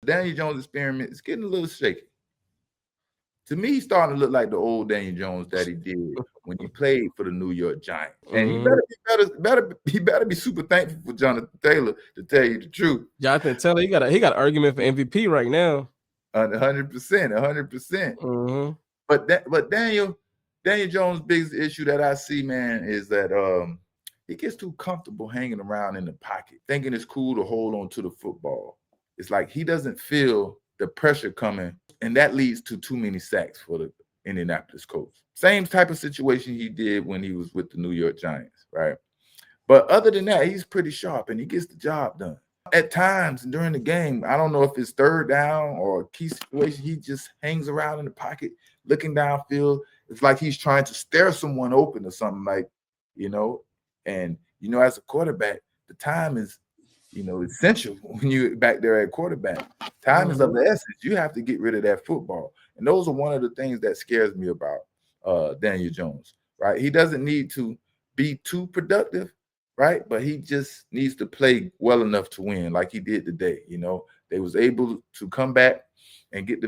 Daniel Jones experiment is getting a little shaky. To me, he's starting to look like the old Daniel Jones that he did when he played for the New York Giants. And he better be super thankful for Jonathan Taylor, to tell you the truth. Jonathan Taylor, he got an argument for MVP right now. 100%, 100%. But Daniel Jones' biggest issue that I see, man, is that he gets too comfortable hanging around in the pocket, thinking it's cool to hold on to the football. It's like he doesn't feel the pressure coming, and that leads to too many sacks for the Indianapolis Colts. Same type of situation he did when he was with the New York Giants, right? But other than that, he's pretty sharp, and he gets the job done. At times during the game, I don't know if it's third down or a key situation, he just hangs around in the pocket, looking downfield. It's like he's trying to stare someone open or something, like, and, as a quarterback, the time is, essential when you're back there at quarterback. Time is of the essence. You have to get rid of that football. And those are one of the things that scares me about Daniel Jones, right? He doesn't need to be too productive, right? But he just needs to play well enough to win, like he did today. They was able to come back and get the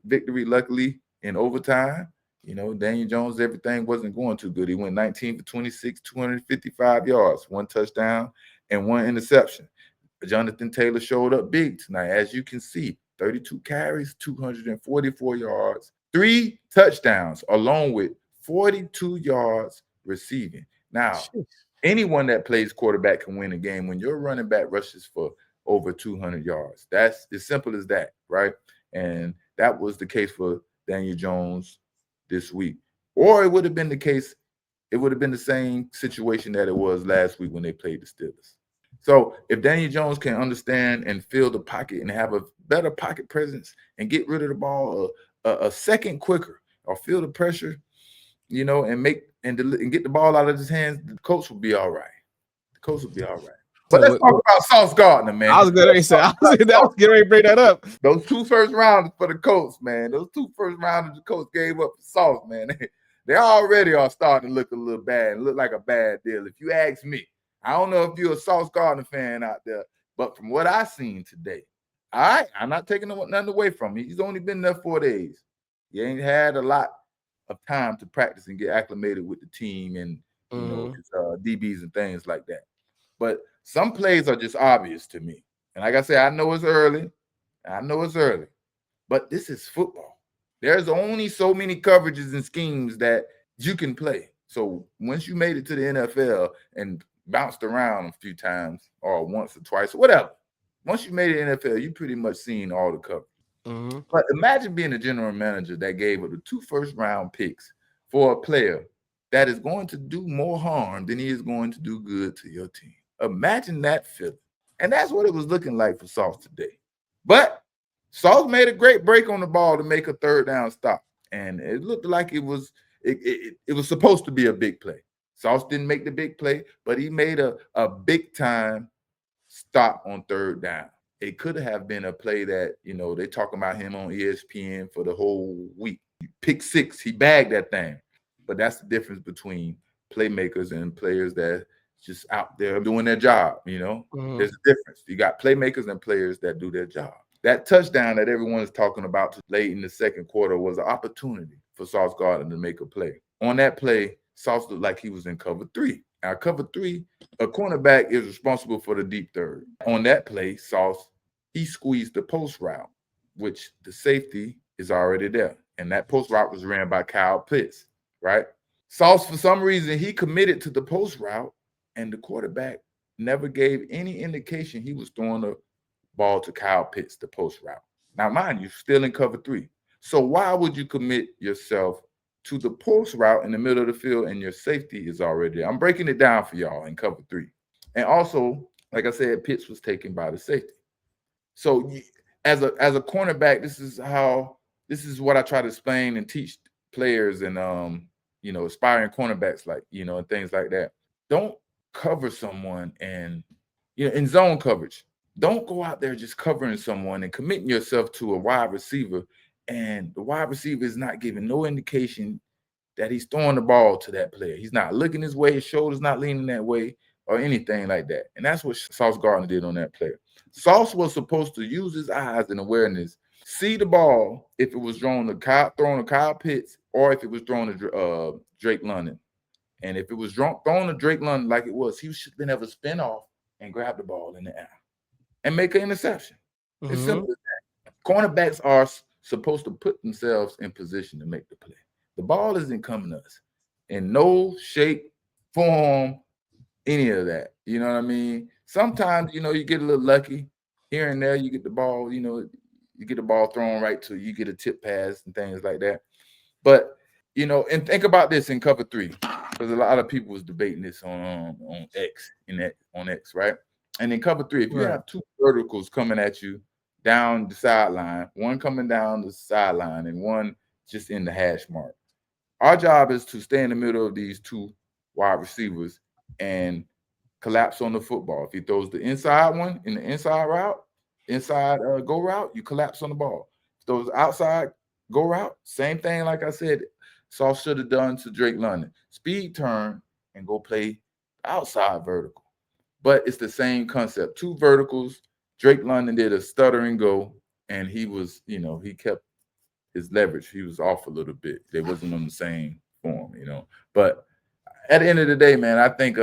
victory luckily, in overtime. Daniel Jones, everything wasn't going too good. He went 19 for 26, 255 yards, 1 touchdown, and 1 interception. Jonathan Taylor showed up big tonight, as you can see. 32 carries, 244 yards, 3 touchdowns, along with 42 yards receiving. Now, anyone that plays quarterback can win a game when your running back rushes for over 200 yards. That's as simple as that, right? And that was the case for Daniel Jones this week. Or it would have been the case, it would have been the same situation that it was last week when they played the Steelers. So if Daniel Jones can understand and feel the pocket and have a better pocket presence and get rid of the ball a second quicker, or feel the pressure, and get the ball out of his hands, the Colts will be all right. The Colts will be all right. But let's talk about Sauce Gardner, man. I was getting ready to bring that up. Those 2 first rounders for the Colts, man. Those 2 first rounders the Colts gave up for Sauce, man. They already are starting to look a little bad and look like a bad deal, if you ask me. I don't know if you're a Sauce Gardner fan out there, but from what I seen today, all right, I'm not taking nothing away from him. He's only been there 4 days. He ain't had a lot of time to practice and get acclimated with the team and his DBs and things like that. But some plays are just obvious to me. And like I said, I know it's early. But this is football. There's only so many coverages and schemes that you can play. So once you made it to the NFL and bounced around a few times, or once or twice, or whatever, once you made it in the NFL, you pretty much seen all the coverage. But imagine being a general manager that gave up the 2 first-round picks for a player that is going to do more harm than he is going to do good to your team. Imagine that feeling. And that's what it was looking like for Sauce today. But Sauce made a great break on the ball to make a 3rd down stop. And it looked like it was supposed to be a big play. Sauce didn't make the big play, but he made a big-time stop on 3rd down. It could have been a play that, they talking about him on ESPN for the whole week. Pick 6, he bagged that thing. But that's the difference between playmakers and players that just out there doing their job, There's a difference. You got playmakers and players that do their job. That touchdown that everyone is talking about late in the 2nd quarter was an opportunity for Sauce Gardner to make a play. On that play, Sauce looked like he was in cover 3. Now, cover 3, a cornerback is responsible for the deep third. On that play, Sauce, he squeezed the post route, which the safety is already there. And that post route was ran by Kyle Pitts, right? Sauce, for some reason, he committed to the post route, and the quarterback never gave any indication he was throwing the ball to Kyle Pitts, the post route. Now, mind you, still in cover 3. So why would you commit yourself to the post route in the middle of the field and your safety is already there? I'm breaking it down for y'all in cover 3. And also, like I said, Pitts was taken by the safety. So as a cornerback, this is what I try to explain and teach players and aspiring cornerbacks, like, and things like that. Don't cover someone and in zone coverage. Don't go out there just covering someone and committing yourself to a wide receiver, and the wide receiver is not giving no indication that he's throwing the ball to that player. He's not looking his way, his shoulder's not leaning that way, or anything like that. And that's what Sauce Gardner did on that player. Sauce was supposed to use his eyes and awareness, see the ball if it was thrown to Kyle Pitts or if it was thrown to Drake London. And if it was thrown to Drake London like it was, he should have been able to spin off and grab the ball in the air and make an interception. It's simple as that. Cornerbacks are supposed to put themselves in position to make the play. The ball isn't coming to us in no shape, form, any of that. You know what I mean? Sometimes, you get a little lucky here and there. You get the ball, you get the ball thrown right to you, get a tip pass and things like that. But, and think about this in cover 3, because a lot of people was debating this on X, right? And in cover 3, if you have 2 verticals coming at you down the sideline, one coming down the sideline and one just in the hash mark, our job is to stay in the middle of these 2 wide receivers and collapse on the football. If he throws the inside one in the inside go route, you collapse on the ball. If those outside go route, same thing. Like I said, Sauce should have done to Drake London. Speed turn and go play outside vertical. But it's the same concept. 2 verticals. Drake London did a stutter and go, and he was, he kept his leverage. He was off a little bit. They wasn't on the same form, But at the end of the day, man, I think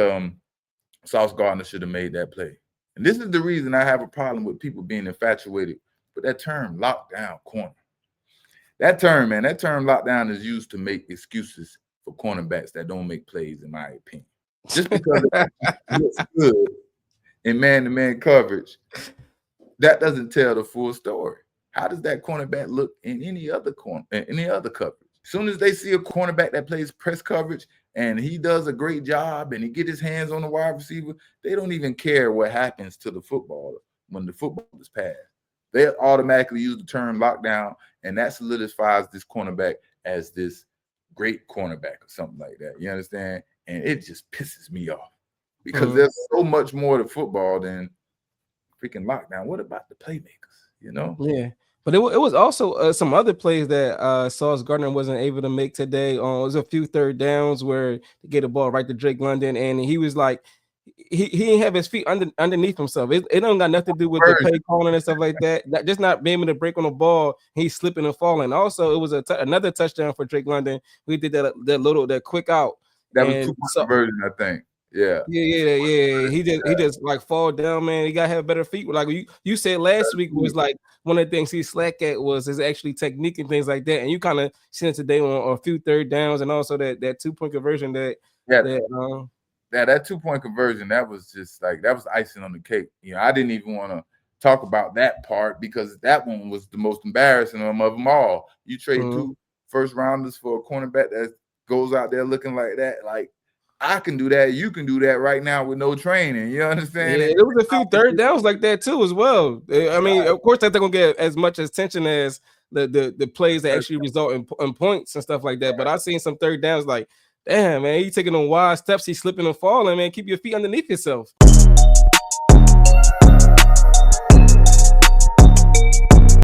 Sauce Gardner should have made that play. And this is the reason I have a problem with people being infatuated with that term, lockdown corner. That term lockdown is used to make excuses for cornerbacks that don't make plays, in my opinion. Just because it looks good in man-to-man coverage, that doesn't tell the full story. How does that cornerback look in any other coverage? As soon as they see a cornerback that plays press coverage and he does a great job and he get his hands on the wide receiver, they don't even care what happens to the football when the football is passed. They automatically use the term lockdown, and that solidifies this cornerback as this great cornerback or something like that. You understand? And it just pisses me off because there's so much more to football than freaking lockdown. What about the playmakers? Yeah. But it was also some other plays that Sauce Gardner wasn't able to make today. It was a few third downs where to get the ball right to Drake London, and he was like, he didn't have his feet underneath himself. It don't got nothing to do with the play calling and stuff like that. Just not being able to break on the ball. He's slipping and falling. Also, it was another touchdown for Drake London. We did that quick out. That was 2-point conversion, I think. Yeah. He just like fall down, man. He gotta have better feet. Like you said last week was like one of the things he slack at was his actually technique and things like that. And you kind of seen it today on a few third downs and also that 2-point conversion that 2-point conversion, that was just like that was icing on the cake. I didn't even want to talk about that part because that one was the most embarrassing of them all. You trade 2 first rounders for a cornerback that goes out there looking like that, like. I can do that. You can do that right now with no training. You understand? Yeah, there was a few third downs like that too, as well. I mean, of course, they're gonna get as much attention as the plays that actually result in points and stuff like that. But I've seen some third downs like, damn, man, he's taking on wide steps, he's slipping and falling. Man, keep your feet underneath yourself.